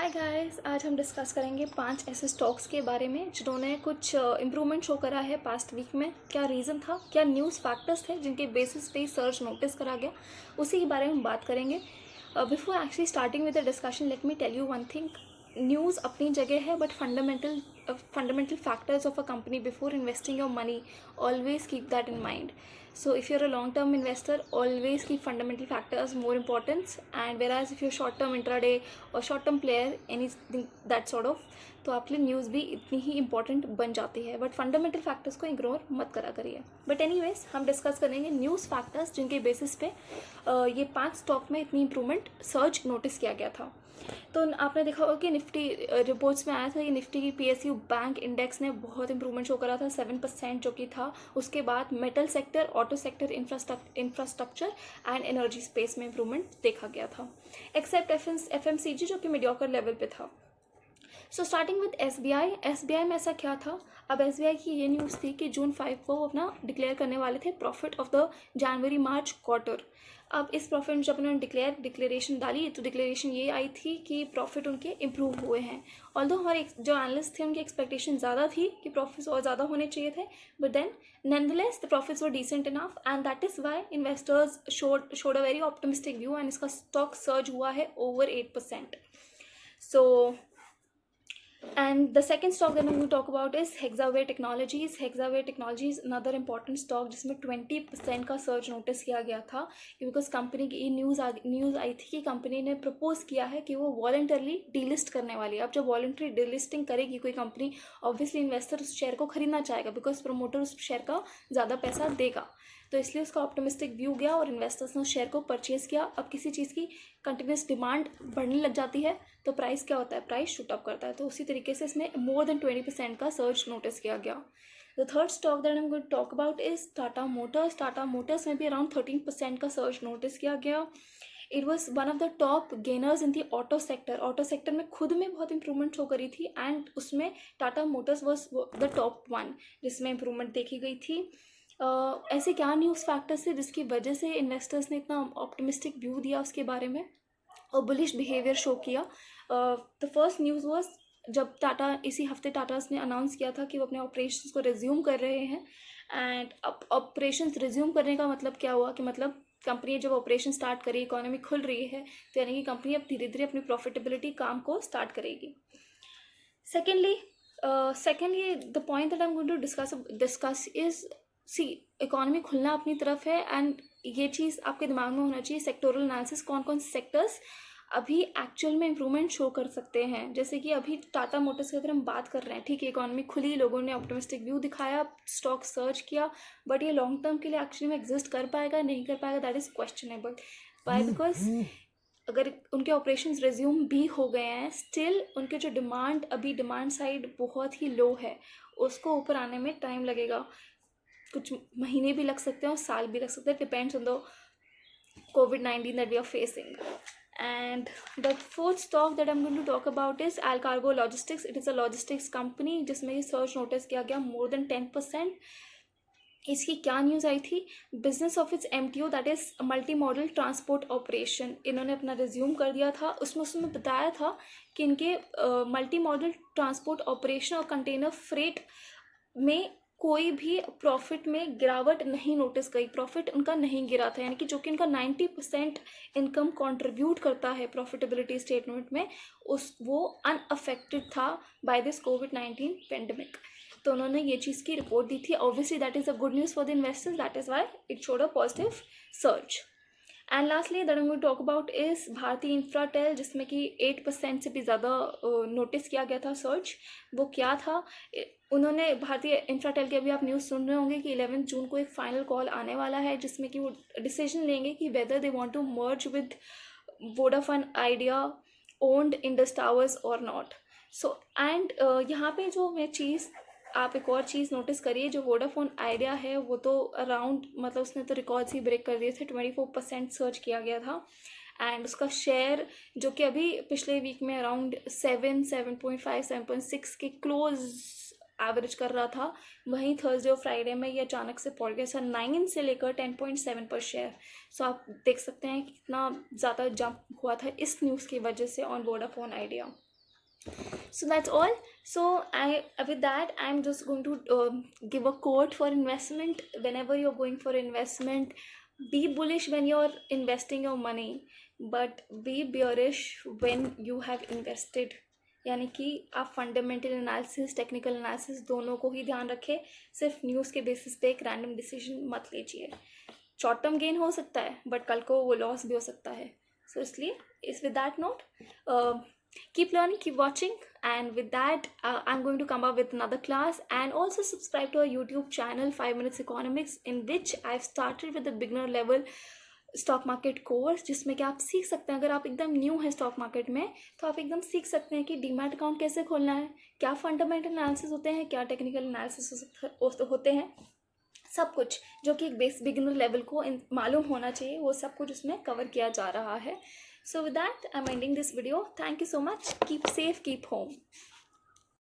Hi guys, आज हम discuss करेंगे 5 ऐसे स्टॉक्स के बारे में जिन्होंने कुछ इम्प्रूवमेंट शो करा है पास्ट वीक में। क्या रीज़न था, क्या न्यूज़ फैक्टर्स थे जिनके बेसिस पे सर्च नोटिस करा गया, उसी के बारे में हम बात करेंगे। Before actually starting with the discussion, let me tell you one thing. News अपनी जगह है, but fundamental factors of a company before investing your money, always keep that in mind. So if you're a long-term investor, always keep fundamental factors more importance, and whereas if you're short-term intraday or short-term player, anything that sort of, तो आपके लिए news भी इतनी ही important बन जाती है, but fundamental factors को ignore मत करा करिए. बट एनीवेज, हम डिस्कस करेंगे न्यूज़ फैक्टर्स जिनके बेसिस पे ये 5 स्टॉक में इतनी इंप्रूवमेंट सर्च नोटिस किया गया था. तो आपने देखा होगा कि निफ्टी रिपोर्ट्स में आया था कि निफ्टी की पीएसयू बैंक इंडेक्स ने बहुत इंप्रूवमेंट शो करा था, 7% जो कि था. उसके बाद metal sector, auto sector, infrastructure and energy space में इंप्रूवमेंट देखा गया था, एक्सेप्ट एफएमसीजी जो कि मीडियोकर लेवल पे था. सो स्टार्टिंग विद एसबीआई में ऐसा क्या था. अब एसबीआई की ये न्यूज़ थी कि जून 5 को वो अपना डिक्लेयर करने वाले थे profit of the January March quarter. अब इस प्रॉफिट में जब उन्होंने डिक्लेरेशन डाली तो डिक्लेरेशन ये आई थी कि प्रॉफिट उनके इम्प्रूव हुए हैं. ऑल्दो हमारे जो एनालिस्ट थे उनकी एक्सपेक्टेशन ज़्यादा थी कि प्रॉफिट्स और ज़्यादा होने चाहिए थे, but then nonetheless the profits were decent enough, and that is why investors showed a very optimistic view, and इसका स्टॉक सर्ज हुआ है over 8%. So and the second stock that I'm going to talk about is Hexaware Technologies. Hexaware Technologies another important stock जिसमें 20% का search notice किया गया था, because company की news आई थी कि कंपनी ने प्रपोज किया है कि वो वॉलंटरली डीलिस्ट करने वाली है. अब जब वॉलंटरी डीलिस्टिंग करेगी कोई कंपनी, ऑब्वियसली इन्वेस्टर उस शेयर को खरीदना चाहेगा, बिकॉज प्रमोटर उस शेयर का ज़्यादा पैसा देगा. तो इसलिए उसका ऑप्टिमिस्टिक व्यू गया और इन्वेस्टर्स ने उस शेयर को परचेज किया. अब किसी चीज़ की कंटिन्यूस डिमांड बढ़ने लग जाती है तो प्राइस क्या होता है, प्राइस शूट अप करता है. तो उसी तरीके से इसमें मोर देन 20% का सर्च नोटिस किया गया. The third stock that I am going to talk about is Tata Motors. Tata Motors में भी अराउंड 13% का सर्च नोटिस किया गया. It was one of the top gainers in the auto sector. Auto sector में खुद में बहुत इंप्रूवमेंट शो करी थी, एंड उसमें Tata Motors was the top one जिसमें इंप्रूवमेंट देखी गई थी. ऐसे क्या न्यूज़ फैक्टर्स थे जिसकी वजह से इन्वेस्टर्स ने इतना ऑप्टिमिस्टिक व्यू दिया उसके बारे में और बुलिश बिहेवियर शो किया. द फर्स्ट न्यूज़ वॉज जब इसी हफ्ते टाटास ने अनाउंस किया था कि वो अपने ऑपरेशंस को रिज्यूम कर रहे हैं. एंड अब ऑपरेशंस रिज्यूम करने का मतलब क्या हुआ कि मतलब कंपनी जब ऑपरेशन स्टार्ट करी, इकोनॉमी खुल रही है, तो यानी कि कंपनी अब धीरे धीरे अपनी प्रॉफिटेबिलिटी काम को स्टार्ट करेगी. Secondly the point that I am going to discuss is, see, economy खुलना अपनी तरफ है, एंड ये चीज़ आपके दिमाग में होना चाहिए. सेक्टोरल एनालिसिस, कौन कौन से सेक्टर्स अभी एक्चुअल में इंप्रूवमेंट शो कर सकते हैं. जैसे कि अभी टाटा मोटर्स की अगर हम बात कर रहे हैं, ठीक है, इकोनॉमी खुली, लोगों ने ऑप्टिमिस्टिक व्यू दिखाया, स्टॉक सर्च किया, बट ये लॉन्ग टर्म के लिए एक्चुअली में एग्जिस्ट कर पाएगा नहीं कर पाएगा, that is questionable. Why? Because अगर उनके ऑपरेशंस रिज्यूम भी हो गए हैं, स्टिल उनके जो डिमांड साइड बहुत ही लो है, उसको ऊपर आने में टाइम लगेगा. कुछ महीने भी लग सकते हैं और साल भी लग सकते हैं, depends on the COVID-19 that we are facing. And the fourth stock that I'm going to talk about is Alcargo Logistics. It is a logistics company जिसमें सर्च नोटिस किया गया more than 10%. इसकी क्या न्यूज़ आई थी, business of its MTO, that is multi modal transport operation, इन्होंने अपना resume कर दिया था. उसमें बताया था कि इनके मल्टी मॉडल ट्रांसपोर्ट ऑपरेशन और कंटेनर फ्रेट में कोई भी प्रॉफिट में गिरावट नहीं नोटिस गई, प्रॉफिट उनका नहीं गिरा था, यानी कि जो कि उनका 90% इनकम कंट्रीब्यूट करता है प्रॉफिटेबिलिटी स्टेटमेंट में, वो अनअफेक्टेड था बाय दिस COVID-19 पेंडेमिक. तो उन्होंने ये चीज़ की रिपोर्ट दी थी. Obviously that is a good news for the investors, that is why it showed a positive search. And lastly that I am going to talk about is Bharti Infratel, जिसमें कि 8% से भी ज़्यादा नोटिस किया गया था सर्च. वो क्या था, उन्होंने भारतीय इंफ्राटेल की अभी आप न्यूज़ सुन रहे होंगे कि 11 जून को एक फाइनल कॉल आने वाला है जिसमें कि वो डिसीजन लेंगे कि whether they want to merge with Vodafone Idea owned Indus Towers और नॉट. सो एंड यहाँ पे जो मैं चीज़, आप एक और चीज़ नोटिस करिए, जो वोडाफोन आइडिया है वो तो अराउंड, मतलब उसने तो रिकॉर्ड्स ही ब्रेक कर दिए थे. 24% सर्च किया गया था, एंड उसका शेयर जो कि अभी पिछले वीक में अराउंड 7.5 7.6 के क्लोज एवरेज कर रहा था, वहीं थर्सडे और फ्राइडे में ये अचानक से पड़ गया था 9 से लेकर 10.7 पर शेयर. सो आप देख सकते हैं कि कितना ज़्यादा जंप हुआ था इस न्यूज़ की वजह से on Vodafone idea. So that's all. So I with that I'm just going to give a quote for investment. Whenever you're going for investment, be bullish when you're investing your money, but be bearish when you have invested. यानी कि आप fundamental analysis technical analysis दोनों को ही ध्यान रखें. सिर्फ news के basis पे एक रैंडम डिसीजन मत लीजिए. शॉर्ट टर्म गेन हो सकता है बट कल को वो लॉस भी हो सकता है. सो इसलिए इस with that note, keep learning, keep watching, and with that I'm going to come up with another class. And also subscribe to our YouTube channel 5 Minutes Economics, in which I've started with the beginner level stock market course, जिसमें कि आप सीख सकते हैं. अगर आप एकदम new हैं स्टॉक मार्केट में तो आप एकदम सीख सकते हैं कि डीमैट अकाउंट कैसे खोलना है, क्या फंडामेंटल एनालिसिस होते हैं, क्या टेक्निकल एनालिसिस होते हैं. सब कुछ जो कि एक बेस बिगिनर लेवल को मालूम होना चाहिए, वो सब कुछ उसमें कवर किया जा रहा है. So with that, I'm ending this video. Thank you so much. Keep safe, keep home.